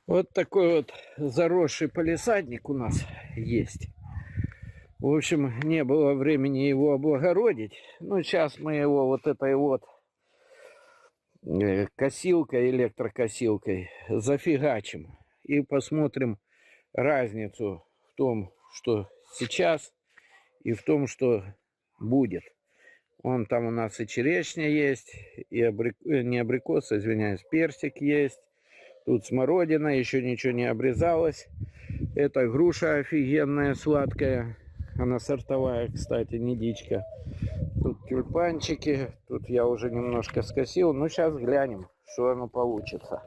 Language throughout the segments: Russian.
Вот такой вот заросший палисадник у нас есть. В общем, не было времени его облагородить. Ну, сейчас мы его вот этой вот косилкой, электрокосилкой зафигачим. И посмотрим разницу в том, что сейчас, и в том, что будет. Вон там у нас и черешня есть, и не абрикос, извиняюсь, персик есть. Тут смородина, еще ничего не обрезалось. Это груша офигенная, сладкая. Она сортовая, кстати, не дичка. Тут тюльпанчики. Тут я уже немножко скосил. Ну, сейчас глянем, что оно получится.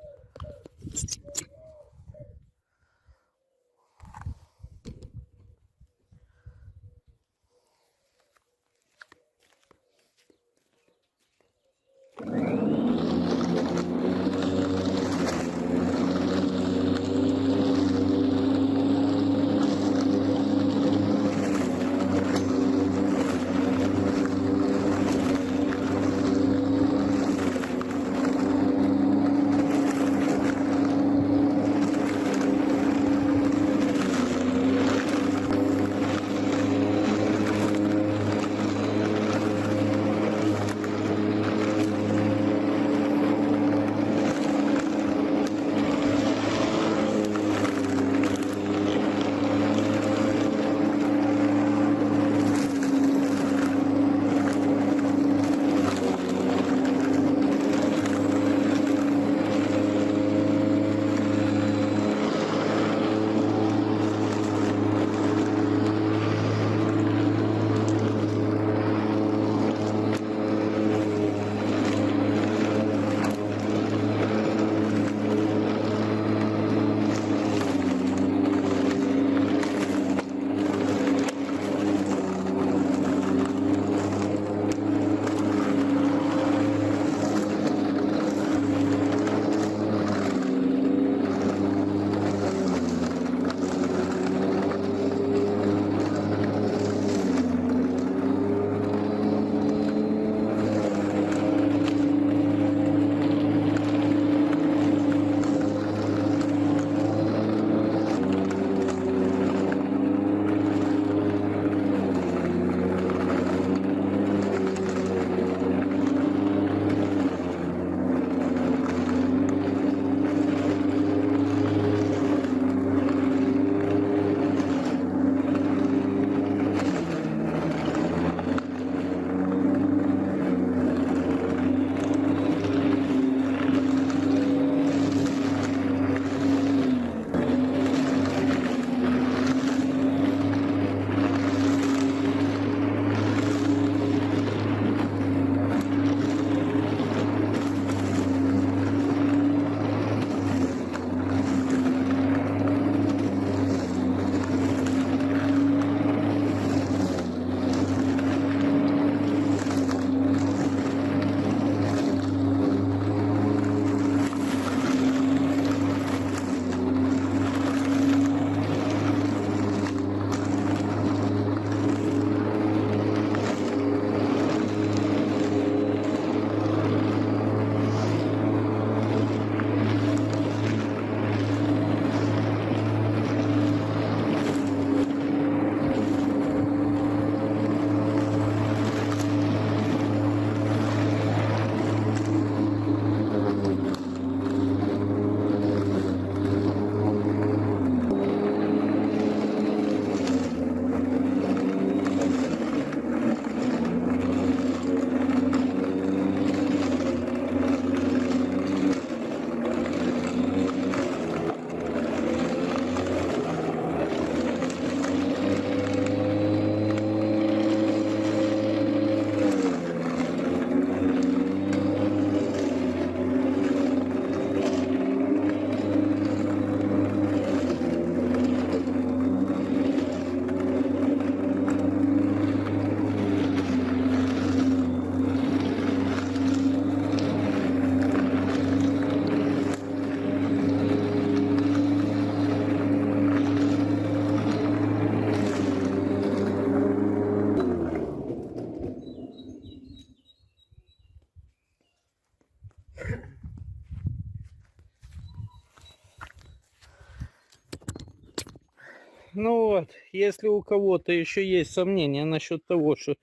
Ну вот, если у кого-то еще есть сомнения насчет того, что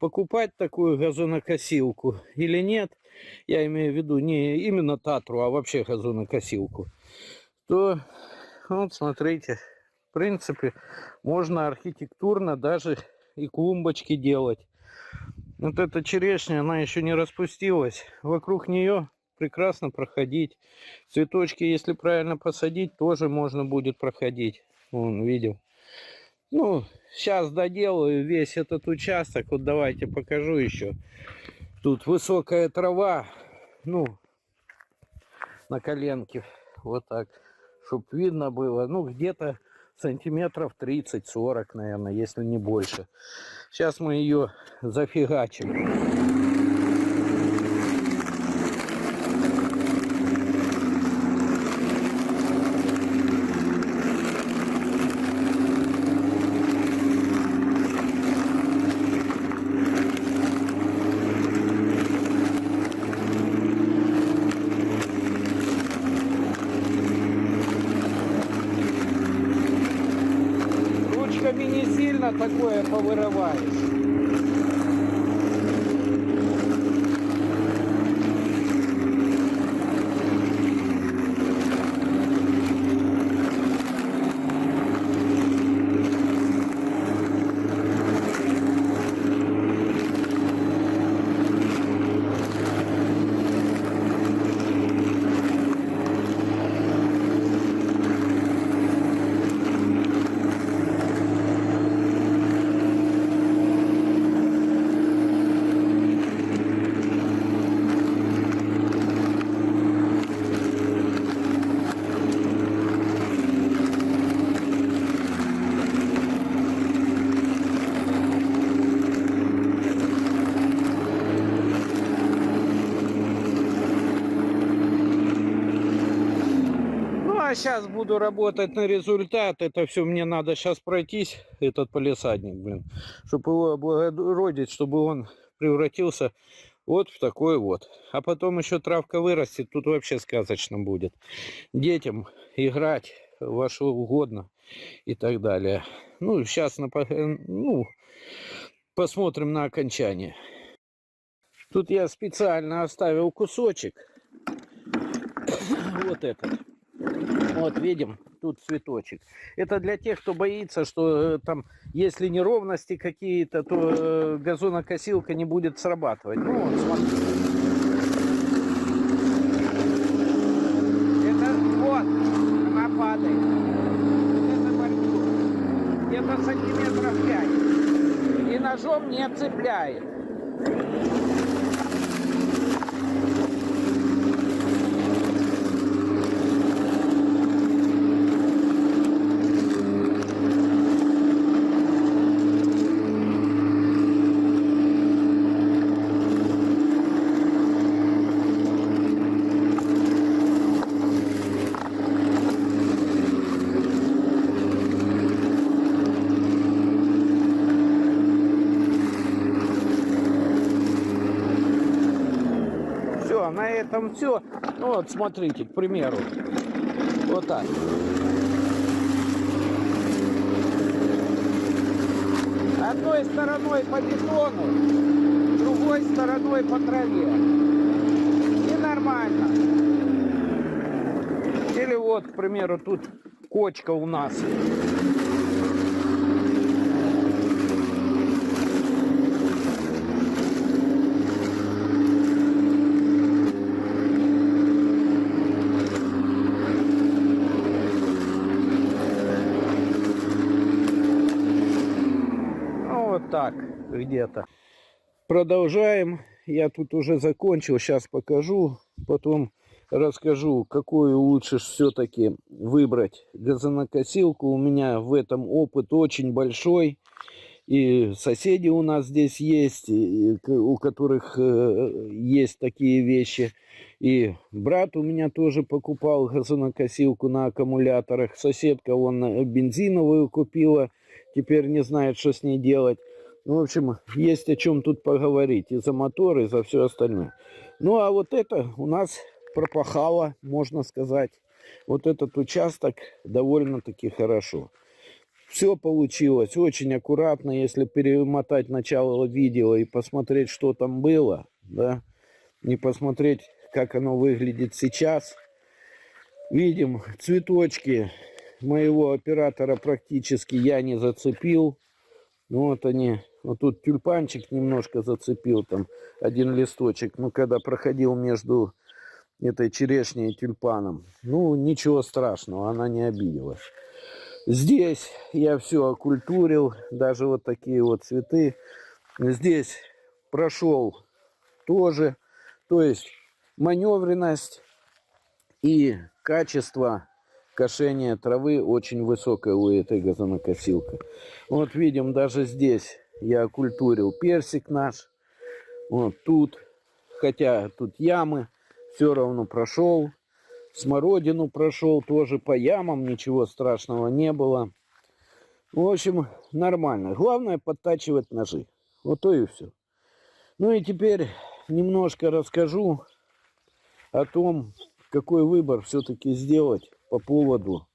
покупать такую газонокосилку или нет, я имею в виду не именно Татру, а вообще газонокосилку, то вот смотрите, в принципе, можно архитектурно даже и клумбочки делать. Вот эта черешня, она еще не распустилась. Вокруг нее прекрасно проходить. Цветочки, если правильно посадить, тоже можно будет проходить. Вон, видел. Ну, сейчас доделаю весь этот участок. Вот давайте покажу еще. Тут высокая трава. Ну, на коленке. Вот так. Чтобы видно было. Ну, где-то сантиметров 30-40, наверное, если не больше. Сейчас мы ее зафигачим. Ручками не сильно такое повырываешь. Сейчас буду работать на результат. Это все мне надо сейчас пройтись, этот палисадник, блин, чтобы его облагородить, чтобы он превратился вот в такой вот. А потом еще травка вырастет, тут вообще сказочно будет. Детям играть во что угодно и так далее. Ну, сейчас посмотрим на окончание. Тут я специально оставил кусочек. Вот этот. Вот видим, тут цветочек. Это для тех, кто боится, что там, если неровности какие-то, то газонокосилка не будет срабатывать. Ну вот, смотрите. Это вот, она падает. Это бордюр. Где-то сантиметров 5. И ножом не цепляет. На этом все. Ну вот, смотрите, к примеру, вот так. Одной стороной по бетону, другой стороной по траве. И нормально. Или вот, к примеру, тут кочка у нас. Так, где-то. Продолжаем. Я тут уже закончил. Сейчас покажу. Потом расскажу, какую лучше все-таки выбрать газонокосилку. У меня в этом опыт очень большой. И соседи у нас здесь есть, у которых есть такие вещи. И брат у меня тоже покупал газонокосилку на аккумуляторах. Соседка вон бензиновую купила. Теперь не знает, что с ней делать. Ну, в общем, есть о чем тут поговорить. И за мотор, и за все остальное. Ну, а вот это у нас пропахало, можно сказать. Вот этот участок довольно-таки хорошо. Все получилось очень аккуратно, если перемотать начало видео и посмотреть, что там было, да, не посмотреть, как оно выглядит сейчас. Видим, цветочки моего оператора практически я не зацепил. Вот они, вот тут тюльпанчик немножко зацепил, там один листочек, ну, когда проходил между этой черешней и тюльпаном. Ну, ничего страшного, она не обиделась. Здесь я все окультурил, даже вот такие вот цветы. Здесь прошел тоже, то есть маневренность и качество кошения травы очень высокое у этой газонокосилки. Вот видим, даже здесь я окультурил персик наш. Вот тут, хотя тут ямы, все равно прошел. Смородину прошел тоже по ямам, ничего страшного не было. В общем, нормально. Главное подтачивать ножи. Вот то и все. Ну и теперь немножко расскажу о том, какой выбор все-таки сделать по поводу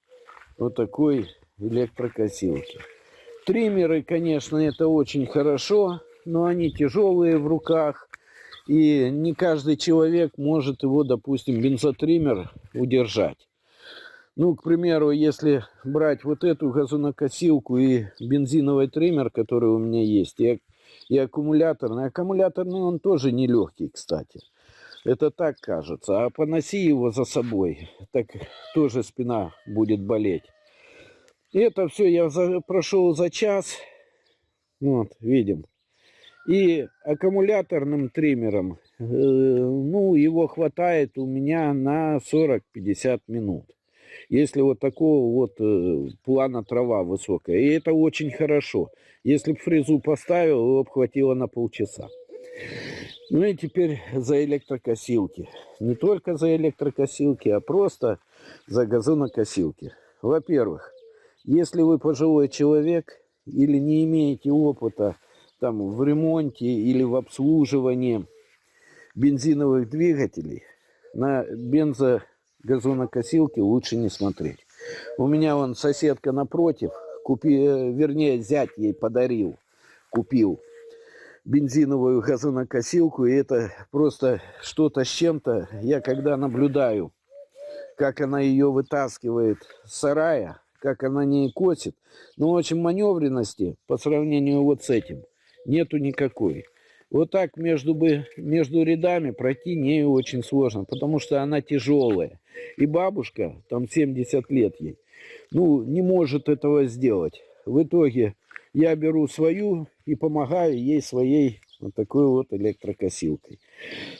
вот такой электрокосилки. Триммеры, конечно, это очень хорошо, но они тяжелые в руках. И не каждый человек может его, допустим, бензотриммер удержать. Ну, к примеру, если брать вот эту газонокосилку и бензиновый триммер, который у меня есть, и аккумуляторный. Аккумуляторный он тоже нелегкий, кстати. Это так кажется. А поноси его за собой, так тоже спина будет болеть. И это все я прошел за час. Вот, видим. И аккумуляторным триммером, ну, его хватает у меня на 40-50 минут. Если вот такого вот плана трава высокая. И это очень хорошо. Если бы фрезу поставил, его бы хватило на полчаса. Ну и теперь за электрокосилки. Не только за электрокосилки, а просто за газонокосилки. Во-первых, если вы пожилой человек или не имеете опыта там в ремонте или в обслуживании бензиновых двигателей, на бензогазонокосилки лучше не смотреть. У меня вон соседка напротив, вернее, зять ей подарил, купил бензиновую газонокосилку, и это просто что-то с чем-то. Я когда наблюдаю, как она ее вытаскивает с сарая, как она не косит, но очень маневренности по сравнению вот с этим нету никакой. Вот так между рядами пройти не очень сложно, потому что она тяжелая. И бабушка, там 70 лет ей, ну, не может этого сделать. В итоге я беру свою и помогаю ей своей вот такой вот электрокосилкой.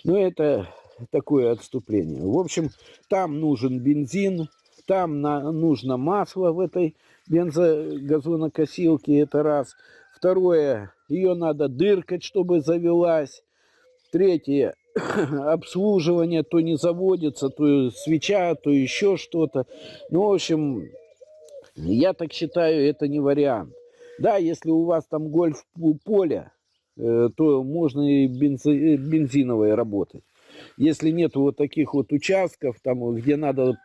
Ну, это такое отступление. В общем, там нужен бензин, там нужно масло в этой бензогазонокосилке, это раз. Второе, ее надо дыркать, чтобы завелась. Третье, обслуживание, то не заводится, то свеча, то еще что-то. Ну, в общем, я так считаю, это не вариант. Да, если у вас там гольф-поле, то можно и бензиновой работать. Если нет вот таких вот участков, там, где надо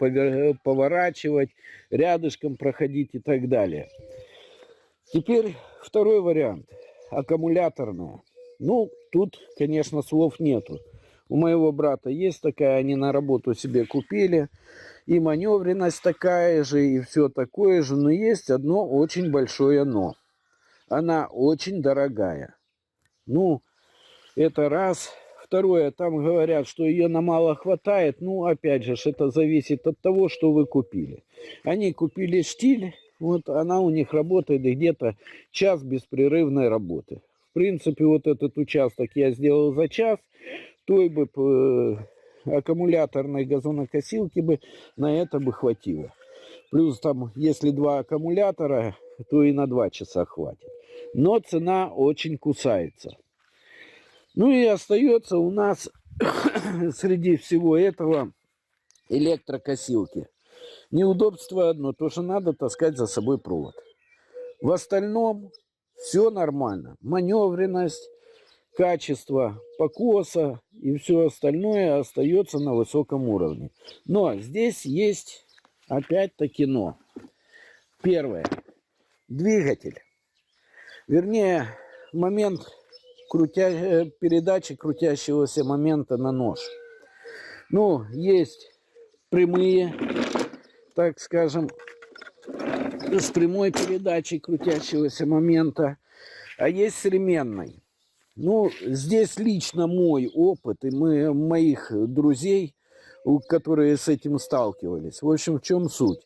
поворачивать, рядышком проходить и так далее. Теперь второй вариант. Аккумуляторная. Ну, тут, конечно, слов нету. У моего брата есть такая, они на работу себе купили. И маневренность такая же, и все такое же. Но есть одно очень большое но. Она очень дорогая. Ну, это раз. Второе, там говорят, что ее на мало хватает. Ну, опять же, это зависит от того, что вы купили. Они купили штиль. Вот она у них работает где-то час беспрерывной работы. В принципе, вот этот участок я сделал за час. Той бы аккумуляторной газонокосилки бы на это бы хватило. Плюс там, если два аккумулятора, то и на 2 часа хватит. Но цена очень кусается. Ну и остается у нас среди всего этого электрокосилки. Неудобство одно, то что надо таскать за собой провод. В остальном все нормально. Маневренность, качество покоса и все остальное остается на высоком уровне. Но здесь есть опять-таки но. Первое. двигатель. Вернее, момент передачи крутящегося момента на нож. Ну, есть прямые, так скажем, с прямой передачей крутящегося момента, а есть с ременной. Ну, здесь лично мой опыт и моих друзей, которые с этим сталкивались. В общем, в чем суть?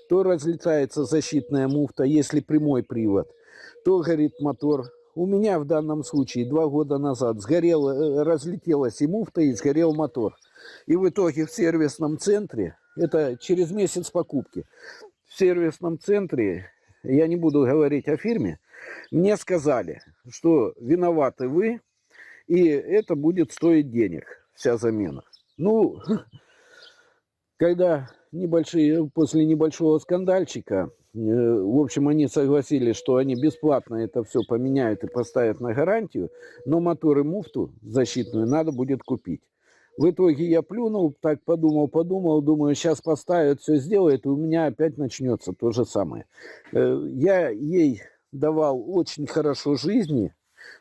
То разлетается защитная муфта, если прямой привод, то горит мотор. У меня в данном случае 2 года назад разлетелась и муфта, и сгорел мотор. И в итоге в сервисном центре, это через месяц покупки, в сервисном центре, я не буду говорить о фирме, мне сказали, что виноваты вы, и это будет стоить денег, вся замена. Ну, когда после небольшого скандальчика, в общем, они согласились, что они бесплатно это все поменяют и поставят на гарантию, но мотор и муфту защитную надо будет купить. В итоге я плюнул, так подумал, думаю, сейчас поставят, все сделают, и у меня опять начнется то же самое. Я ей давал очень хорошо жизни,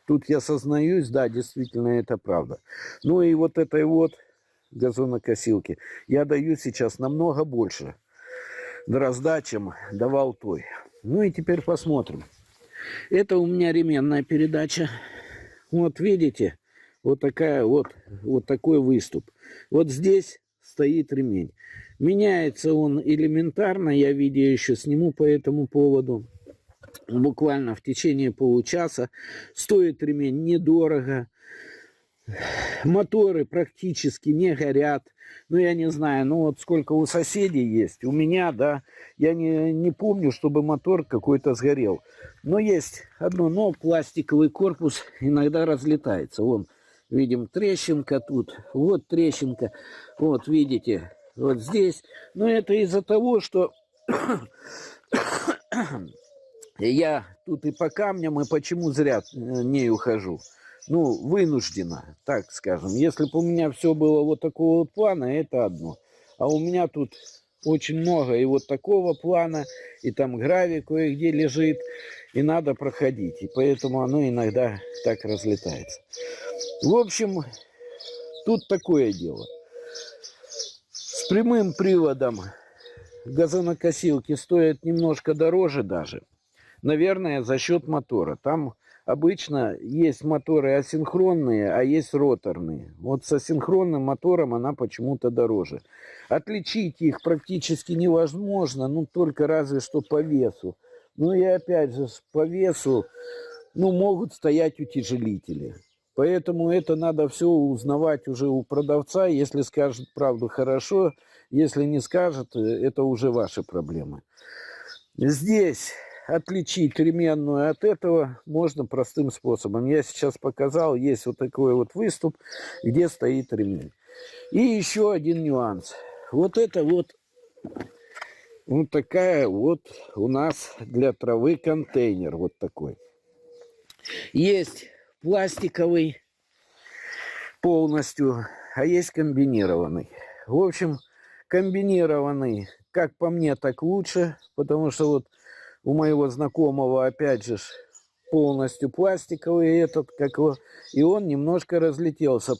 тут я сознаюсь, да, действительно это правда. Ну и вот этой вот газонокосилки я даю сейчас намного больше дрозда, чем давал той. Ну и теперь посмотрим. Это у меня ременная передача. Вот видите, вот такой выступ. Вот здесь стоит ремень. Меняется он элементарно, я видео еще сниму по этому поводу. Буквально в течение получаса. Стоит ремень недорого. Моторы практически не горят. Ну, я не знаю, ну вот сколько у соседей есть. У меня, да, я не помню, чтобы мотор какой-то сгорел. Но есть одно, но пластиковый корпус иногда разлетается. Вон, видим, трещинка тут, вот трещинка. Вот, видите, вот здесь. Но это из-за того, что я тут и по камням, и почему зря не ухожу. Ну, вынуждена, так скажем. Если бы у меня все было вот такого вот плана, это одно. А у меня тут очень много и вот такого плана, и там гравий кое-где лежит, и надо проходить. И поэтому оно иногда так разлетается. В общем, тут такое дело. С прямым приводом газонокосилки стоят немножко дороже даже. Наверное, за счет мотора. Там обычно есть моторы асинхронные, а есть роторные. Вот с асинхронным мотором она почему-то дороже. Отличить их практически невозможно, ну только разве что по весу. Ну и опять же, по весу, ну, могут стоять утяжелители. Поэтому это надо все узнавать уже у продавца. Если скажет правду, хорошо. Если не скажет, это уже ваши проблемы. Здесь отличить ременную от этого можно простым способом. Я сейчас показал, есть вот такой вот выступ, где стоит ремень. И еще один нюанс. Вот это вот такая вот у нас для травы контейнер вот такой. Есть пластиковый полностью, а есть комбинированный. В общем, комбинированный, как по мне, так лучше, потому что вот у моего знакомого, опять же, полностью пластиковый этот, и он немножко разлетелся.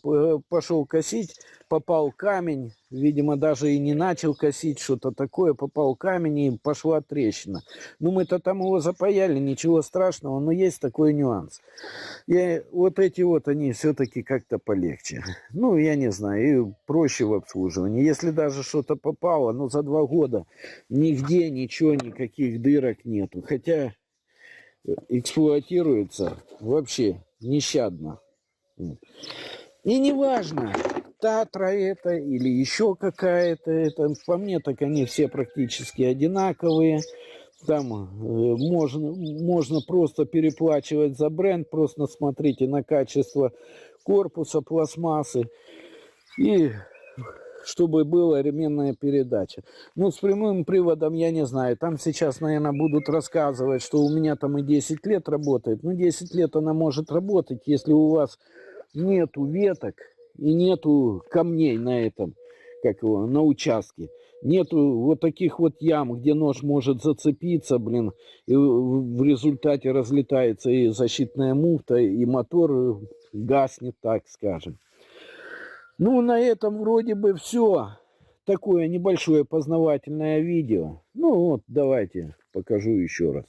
Пошел косить, попал камень, видимо, даже и не начал косить, что-то такое, попал камень и пошла трещина. Ну, мы-то там его запаяли, ничего страшного, но есть такой нюанс. И вот эти вот, они все-таки как-то полегче. Ну, я не знаю, и проще в обслуживании. Если даже что-то попало, ну, за 2 года нигде ничего, никаких дырок нету. Хотя эксплуатируется вообще нещадно. И неважно, Татра это или еще какая-то, это, по мне, так они все практически одинаковые. Там можно просто переплачивать за бренд, просто смотрите на качество корпуса, пластмассы, и чтобы была ременная передача. Ну, с прямым приводом я не знаю. Там сейчас, наверное, будут рассказывать, что у меня там и 10 лет работает. Ну, 10 лет она может работать, если у вас нету веток и нету камней на этом как его, на участке. Нету вот таких вот ям, где нож может зацепиться, блин, и в результате разлетается и защитная муфта, и мотор гаснет, так скажем. Ну, на этом вроде бы все. Такое небольшое познавательное видео. Ну вот, давайте покажу еще раз,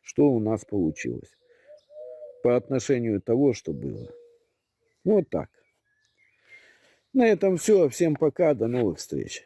что у нас получилось по отношению того, что было. Вот так. На этом все. Всем пока. До новых встреч.